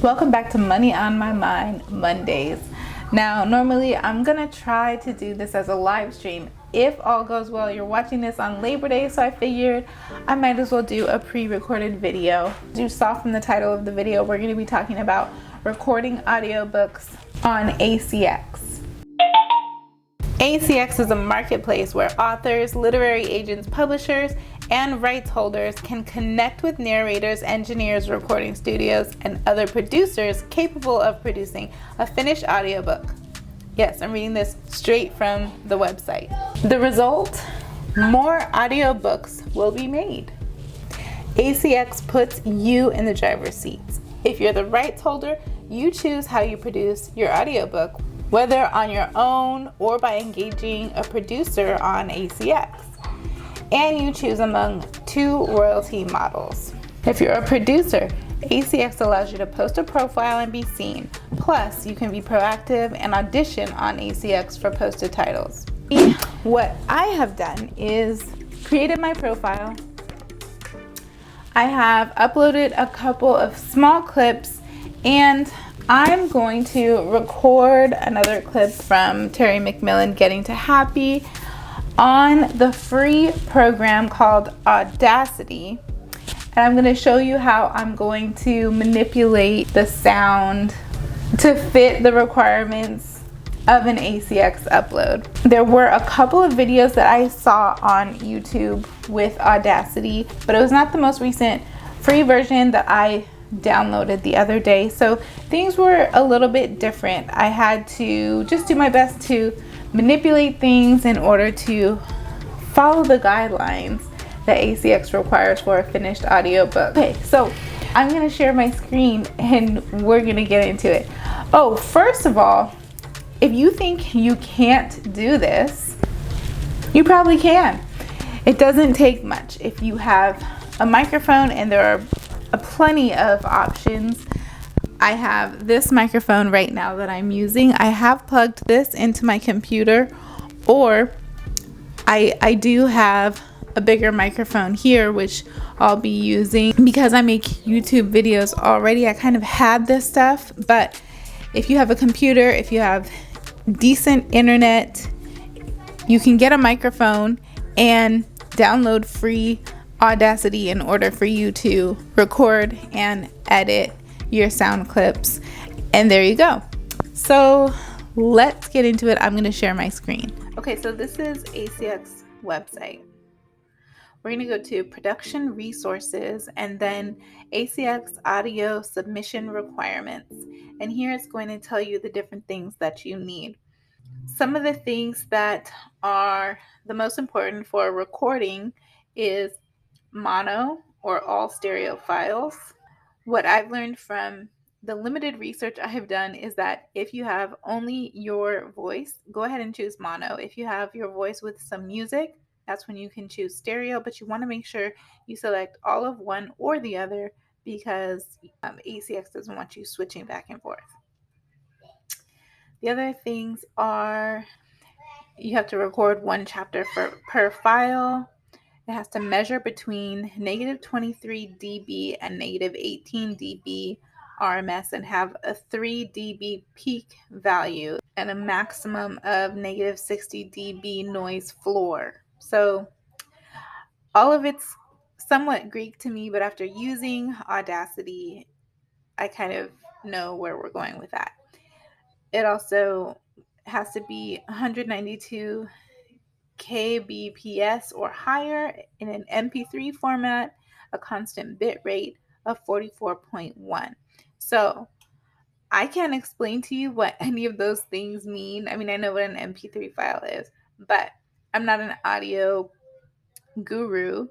Welcome back to Money on My Mind Mondays. Now, normally I'm gonna try to do this as a live stream. If all goes well, you're watching this on Labor Day, so I figured I might as well do a pre-recorded video. As you saw from the title of the video, we're gonna be talking about recording audiobooks on ACX. ACX is a marketplace where authors, literary agents, publishers, and rights holders can connect with narrators, engineers, recording studios, and other producers capable of producing a finished audiobook. Yes, I'm reading this straight from the website. The result? More audiobooks will be made. ACX puts you in the driver's seat. If you're the rights holder, you choose how you produce your audiobook, whether on your own or by engaging a producer on ACX. And you choose among two royalty models. If you're a producer, ACX allows you to post a profile and be seen. Plus, you can be proactive and audition on ACX for posted titles. What I have done is created my profile. I have uploaded a couple of small clips, and I'm going to record another clip from Terry McMillan, Getting to Happy, on the free program called Audacity. And I'm going to show you how I'm going to manipulate the sound to fit the requirements of an ACX upload. There were a couple of videos that I saw on YouTube with Audacity, but it was not the most recent free version that I downloaded the other day. So things were a little bit different. I had to just do my best to manipulate things in order to follow the guidelines that ACX requires for a finished audiobook. Okay, so I'm gonna share my screen and we're gonna get into it. Oh, first of all, if you think you can't do this, you probably can. It doesn't take much. If you have a microphone, and there are plenty of options. I have this microphone right now that I'm using. I have plugged this into my computer, or I do have a bigger microphone here, which I'll be using because I make YouTube videos already. I kind of had this stuff, but if you have a computer, if you have decent internet, you can get a microphone and download free Audacity in order for you to record and edit your sound clips. And there you go. So let's get into it. I'm going to share my screen. Okay, so this is ACX website. We're going to go to production resources and then ACX audio submission requirements. And here it's going to tell you the different things that you need. Some of the things that are the most important for recording is mono or all stereo files. What I've learned from the limited research I have done is that if you have only your voice, go ahead and choose mono. If you have your voice with some music, that's when you can choose stereo, but you want to make sure you select all of one or the other because ACX doesn't want you switching back and forth. The other things are you have to record one chapter per file. It has to measure between negative 23 dB and negative 18 dB RMS and have a 3 dB peak value and a maximum of negative 60 dB noise floor. So all of it's somewhat Greek to me, but after using Audacity, I kind of know where we're going with that. It also has to be 192 kbps or higher in an MP3 format, a constant bit rate of 44.1. So I can't explain to you what any of those things mean. I mean, I know what an MP3 file is, but I'm not an audio guru.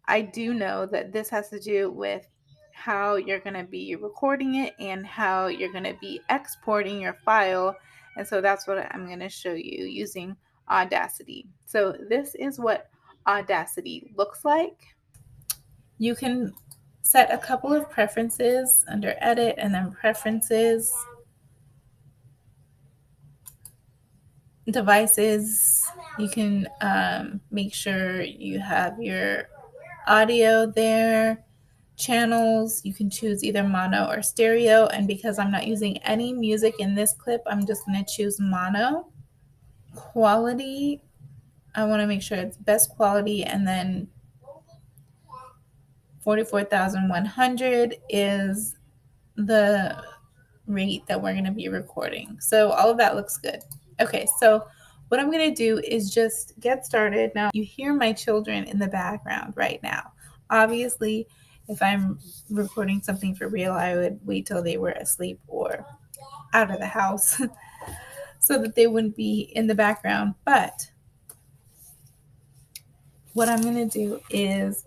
I do know that this has to do with how you're going to be recording it and how you're going to be exporting your file. And so that's what I'm going to show you using Audacity. So this is what Audacity looks like. You can set a couple of preferences under Edit and then Preferences, Devices. You can make sure you have your audio there. channels. You can choose either mono or stereo, and because I'm not using any music in this clip, I'm just going to choose mono. Quality, I want to make sure it's best quality, and then 44,100 is the rate that we're going to be recording. So all of that looks good. Okay, so what I'm going to do is just get started. Now, you hear my children in the background right now. Obviously, if I'm recording something for real, I would wait till they were asleep or out of the house so that they wouldn't be in the background. But what I'm going to do is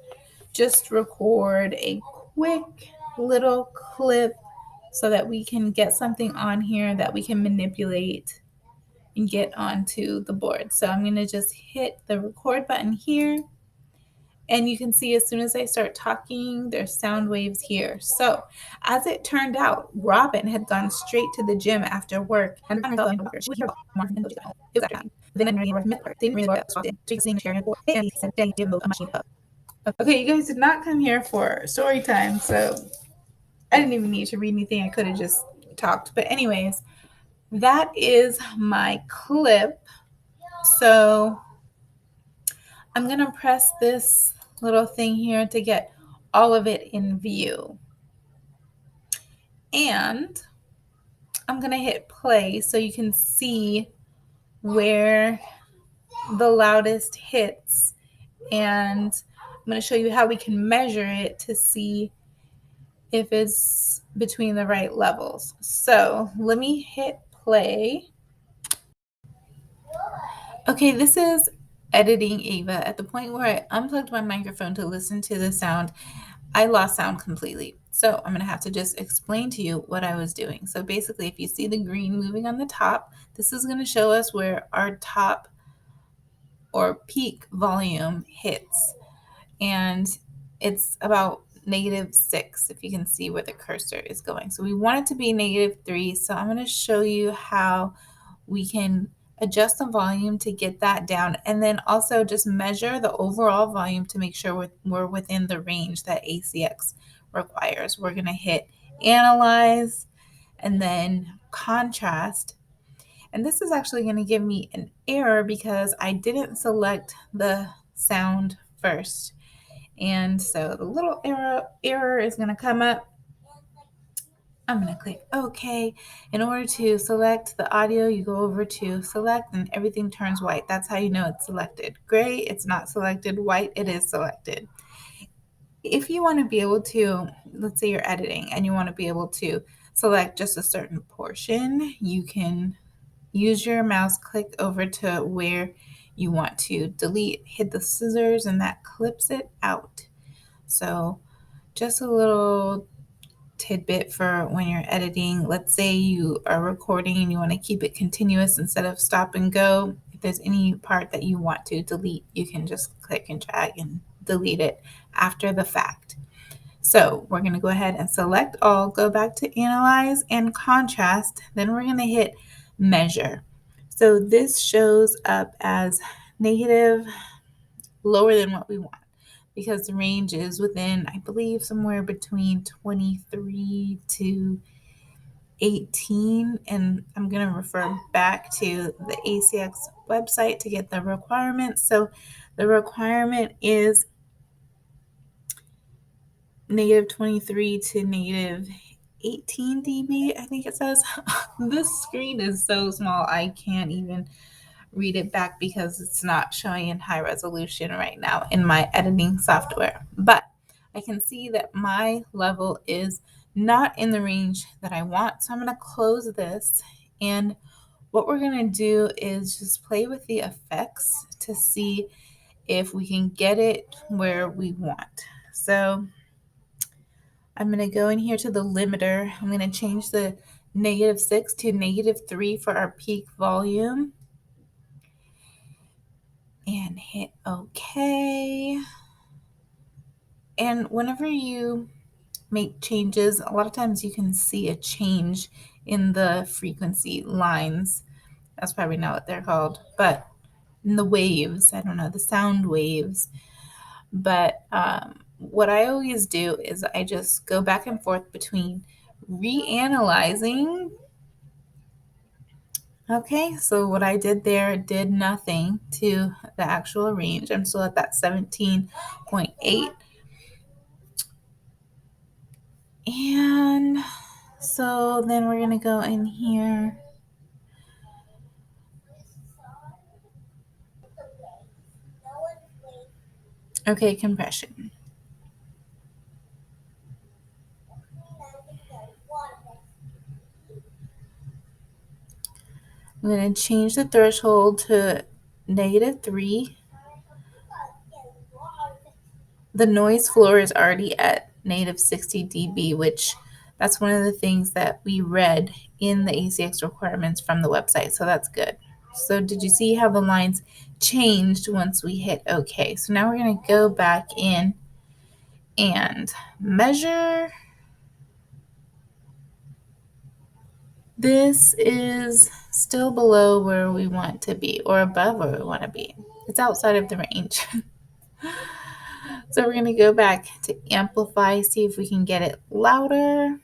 just record a quick little clip so that we can get something on here that we can manipulate and get onto the board. So I'm going to just hit the record button here. And you can see as soon as I start talking, there's sound waves here. So as it turned out, Robin had gone straight to the gym after work. And I felt like she would hear more from the gym. It was actually. Then I didn't really know what else did. She was sharing it. And he said, "Dang, give a machine up." Okay, you guys did not come here for story time, so I didn't even need to read anything. I could have just talked. But anyways, that is my clip. So I'm going to press this little thing here to get all of it in view. And I'm going to hit play so you can see where the loudest hits. And I'm going to show you how we can measure it to see if it's between the right levels. So let me hit play. Okay, this is editing Ava. At the point where I unplugged my microphone to listen to the sound, I lost sound completely. So I'm going to have to just explain to you what I was doing. So basically, if you see the green moving on the top, this is going to show us where our top or peak volume hits. And it's about -6, if you can see where the cursor is going. So we want it to be -3. So I'm going to show you how we can adjust the volume to get that down, and then also just measure the overall volume to make sure we're within the range that ACX requires. We're going to hit analyze and then contrast. And this is actually going to give me an error because I didn't select the sound first. And so the little error is going to come up. I'm going to click OK. In order to select the audio, you go over to select and everything turns white. That's how you know it's selected. Gray, it's not selected. White, it is selected. If you want to be able to, let's say you're editing and you want to be able to select just a certain portion, you can use your mouse, click over to where you want to delete, hit the scissors, and that clips it out. So just a little tidbit for when you're editing. Let's say you are recording and you want to keep it continuous instead of stop and go. If there's any part that you want to delete, you can just click and drag and delete it after the fact. So we're going to go ahead and select all, go back to analyze and contrast. Then we're going to hit measure. So this shows up as negative, lower than what we want, because the range is within, I believe, somewhere between 23 to 18. And I'm going to refer back to the ACX website to get the requirements. So the requirement is -23 to -18 dB, I think it says. This screen is so small, I can't even read it back because it's not showing in high resolution right now in my editing software. But I can see that my level is not in the range that I want. So I'm going to close this. And what we're going to do is just play with the effects to see if we can get it where we want. So I'm going to go in here to the limiter. I'm going to change the -6 to -3 for our peak volume. And hit OK. And whenever you make changes, a lot of times you can see a change in the frequency lines. That's probably not what they're called, but in the waves, I don't know, the sound waves. But what I always do is I just go back and forth between reanalyzing. Okay, so what I did there did nothing to the actual range. I'm still at that 17.8. And so then we're going to go in here. Okay, compression. I'm going to change the threshold to -3. The noise floor is already at -60 dB, which that's one of the things that we read in the ACX requirements from the website. So that's good. So did you see how the lines changed once we hit OK? So now we're going to go back in and measure. This is still below where we want to be, or above where we want to be. It's outside of the range. So we're going to go back to amplify, see if we can get it louder.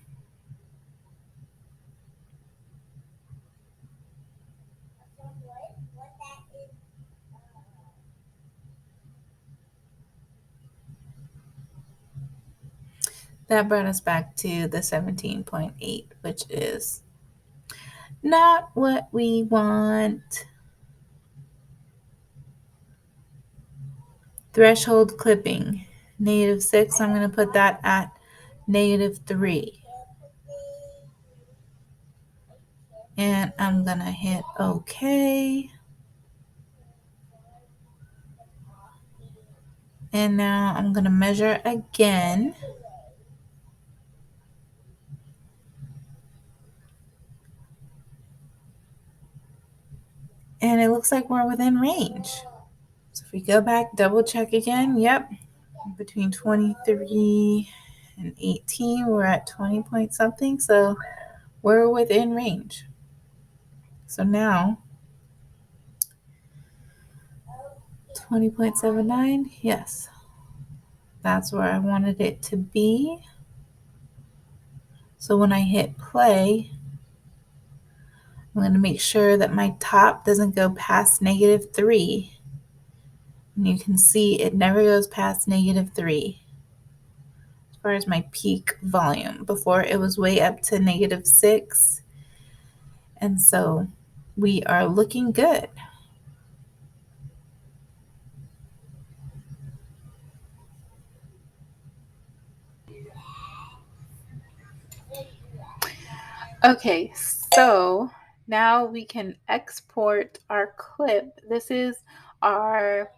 That brought us back to the 17.8, which is not what we want. Threshold clipping, -6. I'm going to put that at -3. And I'm going to hit OK. And now I'm going to measure again. And it looks like we're within range. So if we go back, double check again, yep, between 23 and 18, we're at 20 point something, so we're within range. So now, 20.79, yes, that's where I wanted it to be. So when I hit play, I'm going to make sure that my top doesn't go past -3. And you can see it never goes past -3. As far as my peak volume. Before it was way up to -6. And so we are looking good. Okay, so now we can export our clip. This is our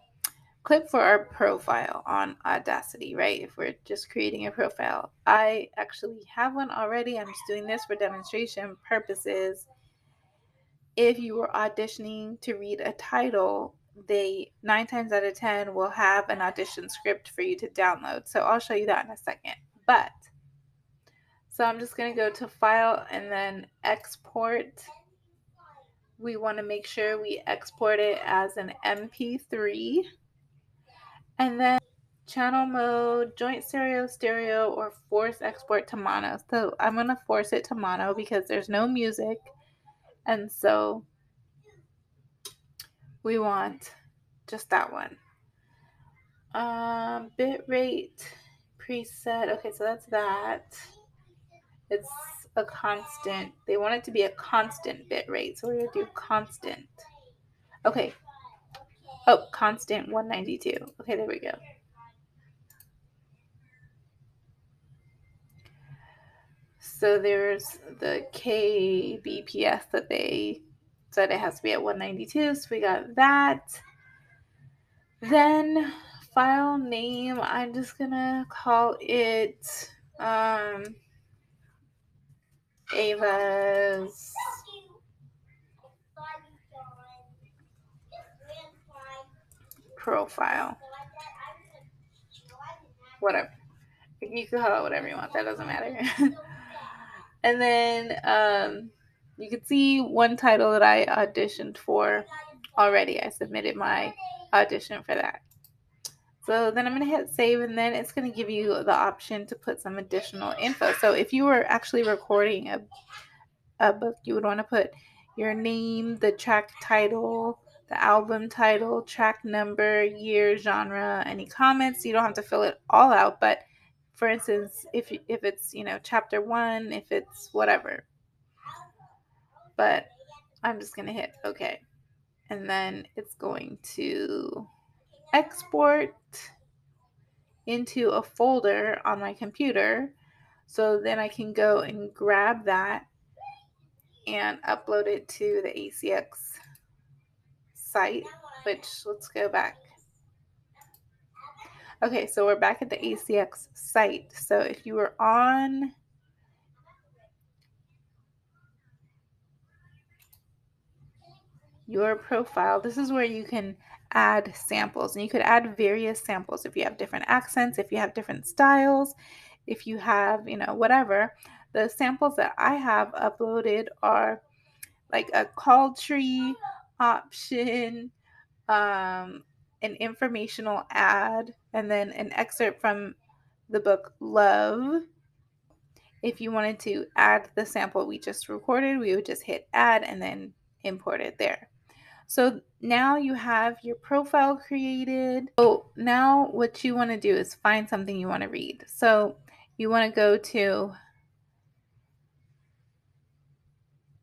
clip for our profile on Audacity, right? If we're just creating a profile. I actually have one already. I'm just doing this for demonstration purposes. If you were auditioning to read a title, they 9 times out of 10 will have an audition script for you to download. So I'll show you that in a second. But so I'm just going to go to File and then Export. We want to make sure we export it as an MP3. And then channel mode, joint stereo, or force export to mono. So I'm going to force it to mono because there's no music. And so we want just that one. Bit rate preset. Okay, so that's that. It's a constant. They want it to be a constant bit rate. So we're going to do constant. Okay. Oh, constant 192. Okay, there we go. So there's the kbps that they said it has to be at 192. So we got that. Then file name, I'm just going to call it Ava's profile. Whatever. You can call it whatever you want. That doesn't matter. And then you can see one title that I auditioned for already. I submitted my audition for that. So then I'm going to hit save, and then it's going to give you the option to put some additional info. So if you were actually recording a book, you would want to put your name, the track title, the album title, track number, year, genre, any comments. You don't have to fill it all out, but for instance, if it's, chapter 1, if it's whatever. But I'm just going to hit OK. And then it's going to export into a folder on my computer. So then I can go and grab that and upload it to the ACX site, which, let's go back. Okay, so we're back at the ACX site. So if you were on your profile, this is where you can add samples, and you could add various samples if you have different accents, if you have different styles, if you have, whatever. The samples that I have uploaded are like a call tree option, an informational ad, and then an excerpt from the book Love. If you wanted to add the sample we just recorded, we would just hit add and then import it there. So now you have your profile created. So now what you want to do is find something you want to read. So you want to go to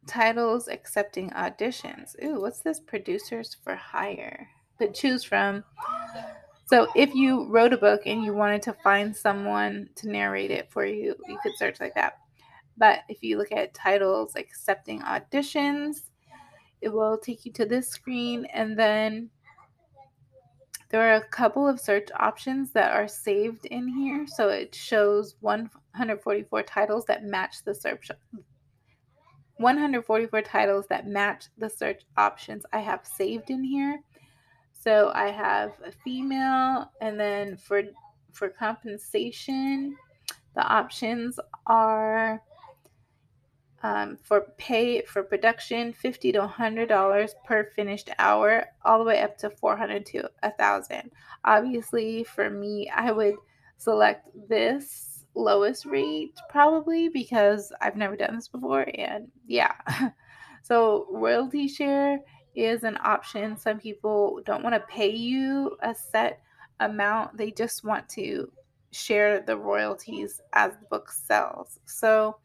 titles accepting auditions. Ooh, what's this? Producers for hire. But choose from. So if you wrote a book and you wanted to find someone to narrate it for you, you could search like that. But if you look at titles accepting auditions, it will take you to this screen, and then there are a couple of search options that are saved in here. So it shows 144 titles that match the search 144 titles that match the search options I have saved in here. So I have a female, and then for compensation, the options are for for production, $50 to $100 per finished hour, all the way up to $400 to $1,000. Obviously, for me, I would select this lowest rate probably because I've never done this before, and yeah. So royalty share is an option. Some people don't want to pay you a set amount; they just want to share the royalties as the book sells. So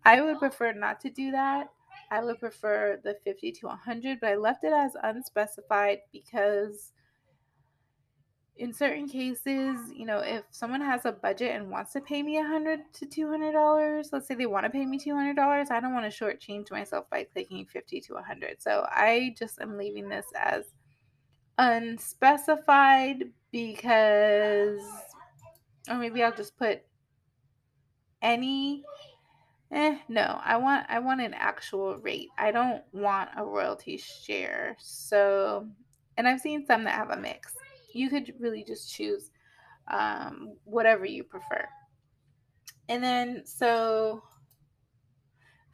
I would prefer not to do that. I would prefer the 50 to 100, but I left it as unspecified because in certain cases, if someone has a budget and wants to pay me $100 to $200, let's say they want to pay me $200, I don't want to shortchange myself by clicking 50 to 100. So I just am leaving this as unspecified because, or maybe I'll just put any. No, I want an actual rate. I don't want a royalty share. So, and I've seen some that have a mix. You could really just choose whatever you prefer. And then, so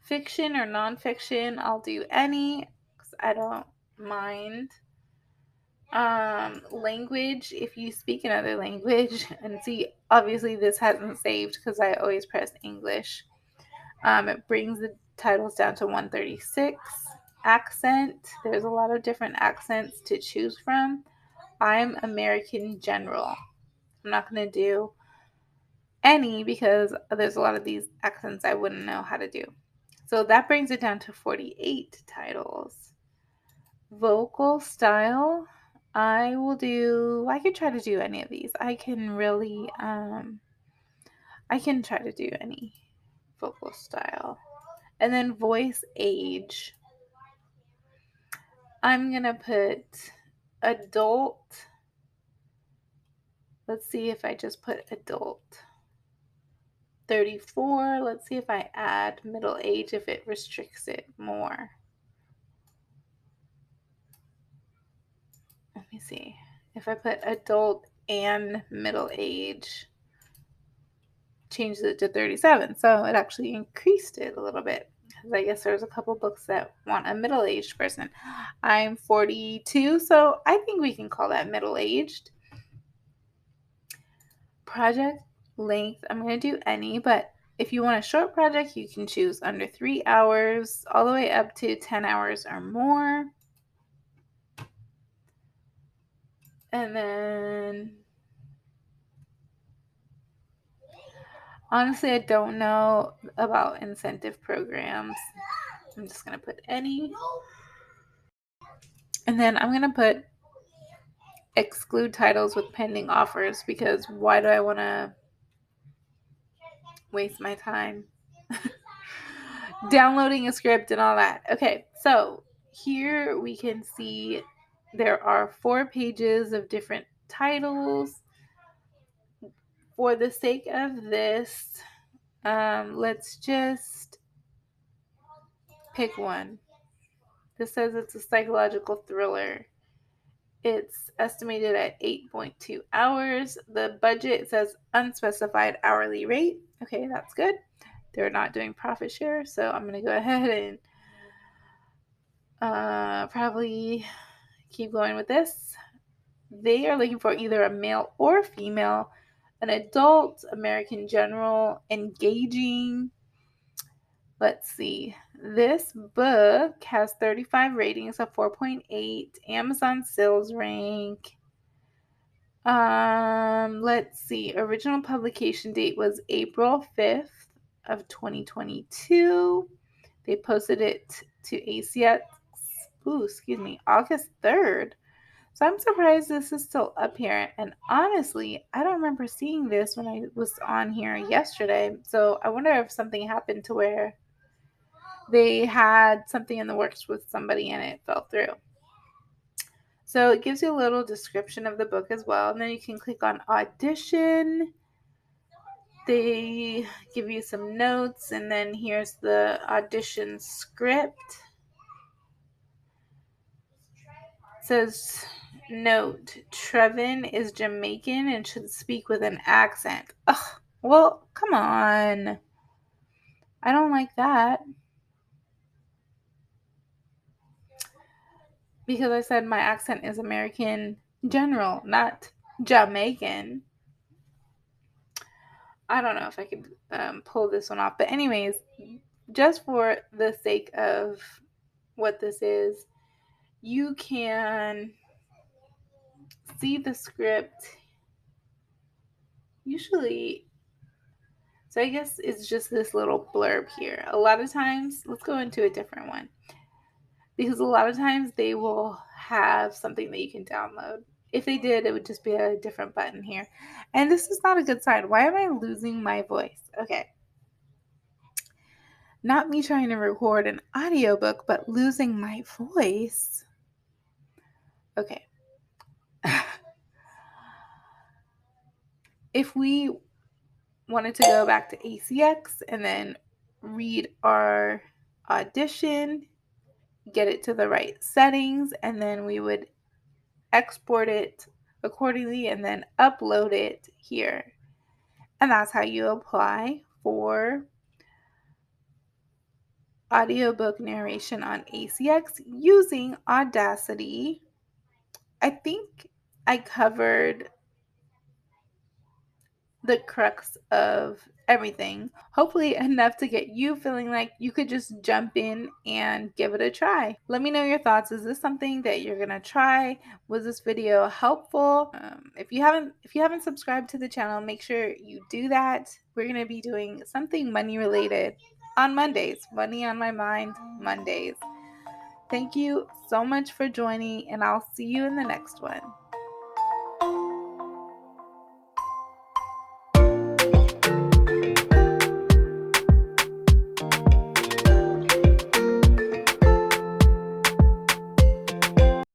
fiction or nonfiction, I'll do any because I don't mind. Language, if you speak another language, and see, obviously this hasn't saved because I always press English. It brings the titles down to 136. Accent, there's a lot of different accents to choose from. I'm American General. I'm not going to do any because there's a lot of these accents I wouldn't know how to do. So that brings it down to 48 titles. Vocal style, I could try to do any of these. I can try to do any vocal style. And then voice age, I'm going to put adult. Let's see if I just put adult. 34. Let's see if I add middle age, if it restricts it more. Let me see. If I put adult and middle age, changed it to 37. So it actually increased it a little bit. Because I guess there's a couple books that want a middle-aged person. I'm 42, so I think we can call that middle-aged. Project length, I'm going to do any, but if you want a short project, you can choose under 3 hours, all the way up to 10 hours or more. And then, honestly, I don't know about incentive programs. I'm just going to put any. And then I'm going to put exclude titles with pending offers, because why do I want to waste my time downloading a script and all that? Okay, so here we can see there are 4 pages of different titles. For the sake of this, let's just pick one. This says it's a psychological thriller. It's estimated at 8.2 hours. The budget says unspecified hourly rate. Okay, that's good. They're not doing profit share, so I'm going to go ahead and probably keep going with this. They are looking for either a male or female, an adult, American general, engaging. Let's see. This book has 35 ratings of 4.8, Amazon sales rank. Let's see. Original publication date was April 5th of 2022. They posted it to ACX, August 3rd. So I'm surprised this is still up here. And honestly, I don't remember seeing this when I was on here yesterday. So I wonder if something happened to where they had something in the works with somebody and it fell through. So it gives you a little description of the book as well. And then you can click on audition. They give you some notes, and then here's the audition script. It says, note, Trevin is Jamaican and should speak with an accent. Ugh, well, come on. I don't like that. Because I said my accent is American general, not Jamaican. I don't know if I could pull this one off. But anyways, just for the sake of what this is, you can see the script. Usually, so I guess it's just this little blurb here. A lot of times, let's go into a different one. Because a lot of times they will have something that you can download. If they did, it would just be a different button here. And this is not a good sign. Why am I losing my voice? Okay. Not me trying to record an audiobook, but losing my voice. Okay. If we wanted to go back to ACX and then read our audition, get it to the right settings, and then we would export it accordingly and then upload it here. And that's how you apply for audiobook narration on ACX using Audacity. I think I covered the crux of everything. Hopefully enough to get you feeling like you could just jump in and give it a try. Let me know your thoughts. Is this something that you're gonna try? Was this video helpful? If you haven't subscribed to the channel, make sure you do that. We're gonna be doing something money related on Mondays. Money on my mind Mondays. Thank you so much for joining, and I'll see you in the next one.